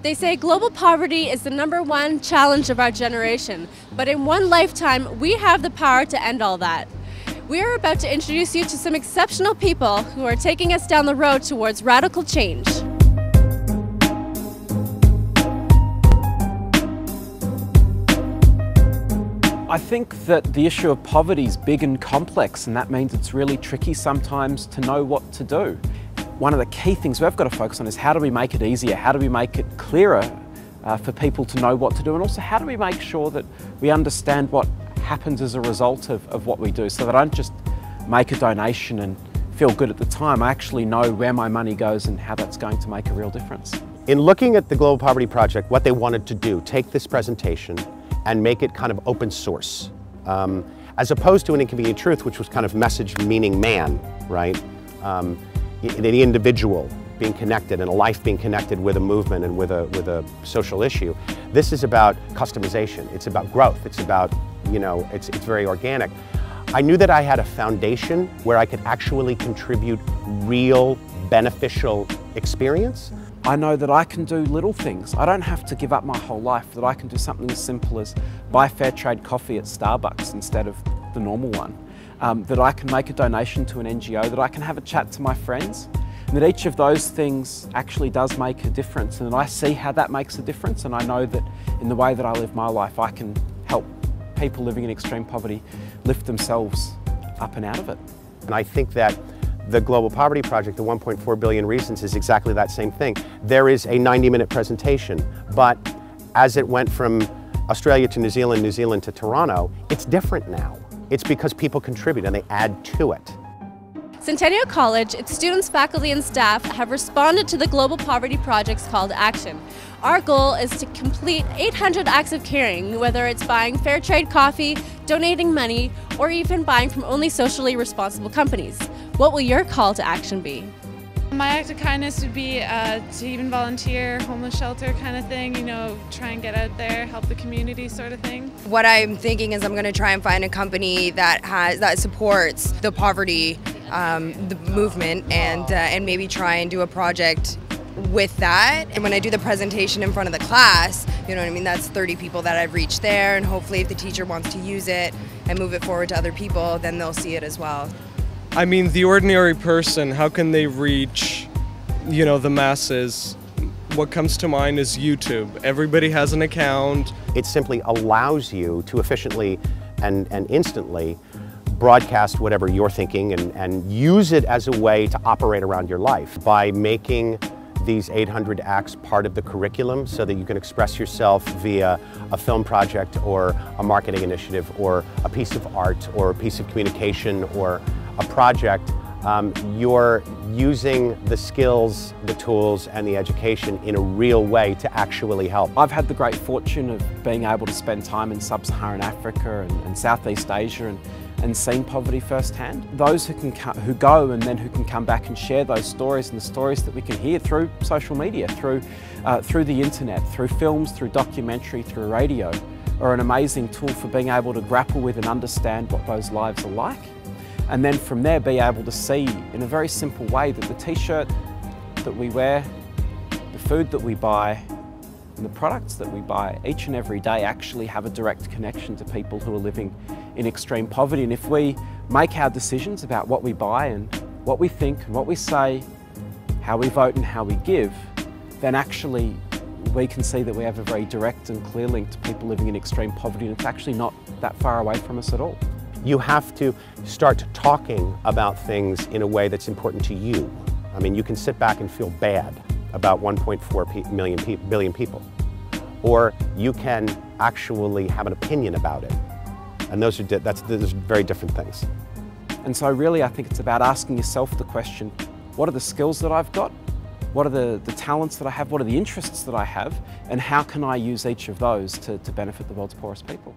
They say global poverty is the #1 challenge of our generation, but in one lifetime, we have the power to end all that. We are about to introduce you to some exceptional people who are taking us down the road towards radical change. I think that the issue of poverty is big and complex, and that means it's really tricky sometimes to know what to do. One of the key things we've got to focus on is how do we make it easier, how do we make it clearer for people to know what to do, and also how do we make sure that we understand what happens as a result of what we do, so that I don't just make a donation and feel good at the time. I actually know where my money goes and how that's going to make a real difference. In looking at the Global Poverty Project, what they wanted to do, take this presentation and make it kind of open source, as opposed to An Inconvenient Truth, which was kind of message meaning man, right? The individual being connected and a life being connected with a movement and with a social issue. This is about customization. It's about growth. It's about, you know, it's very organic. I knew that I had a foundation where I could actually contribute real beneficial experience. I know that I can do little things. I don't have to give up my whole life, that I can do something as simple as buy fair trade coffee at Starbucks instead of the normal one. That I can make a donation to an NGO, that I can have a chat to my friends, and that each of those things actually does make a difference, and that I see how that makes a difference, and I know that in the way that I live my life I can help people living in extreme poverty lift themselves up and out of it. And I think that the Global Poverty Project, the 1.4 billion reasons, is exactly that same thing. There is a 90-minute presentation, but as it went from Australia to New Zealand to Toronto, it's different now. It's because people contribute and they add to it. Centennial College, its students, faculty, and staff have responded to the Global Poverty Project's call to action. Our goal is to complete 800 acts of caring, whether it's buying fair trade coffee, donating money, or even buying from only socially responsible companies. What will your call to action be? My act of kindness would be to even volunteer, homeless shelter kind of thing, you know, try and get out there, help the community sort of thing. What I'm thinking is I'm going to try and find a company that supports the poverty the movement, and maybe try and do a project with that. And when I do the presentation in front of the class, you know what I mean, that's 30 people that I've reached there, and hopefully if the teacher wants to use it and move it forward to other people, then they'll see it as well. I mean, the ordinary person, how can they reach, you know, the masses? What comes to mind is YouTube. Everybody has an account. It simply allows you to efficiently and instantly broadcast whatever you're thinking and use it as a way to operate around your life by making these 800 acts part of the curriculum so that you can express yourself via a film project or a marketing initiative or a piece of art or a piece of communication or a project. You're using the skills, the tools, and the education in a real way to actually help. I've had the great fortune of being able to spend time in sub-Saharan Africa and Southeast Asia and seen poverty firsthand. Those who go and then who can come back and share those stories, and the stories that we can hear through social media, through the internet, through films, through documentary, through radio, are an amazing tool for being able to grapple with and understand what those lives are like. And then from there be able to see in a very simple way that the t-shirt that we wear, the food that we buy, and the products that we buy each and every day actually have a direct connection to people who are living in extreme poverty. And if we make our decisions about what we buy and what we think and what we say, how we vote and how we give, then actually we can see that we have a very direct and clear link to people living in extreme poverty, and it's actually not that far away from us at all. You have to start talking about things in a way that's important to you. I mean, you can sit back and feel bad about 1.4 billion people, or you can actually have an opinion about it. And those are very different things. And so really I think it's about asking yourself the question, what are the skills that I've got? What are the talents that I have? What are the interests that I have? And how can I use each of those to benefit the world's poorest people?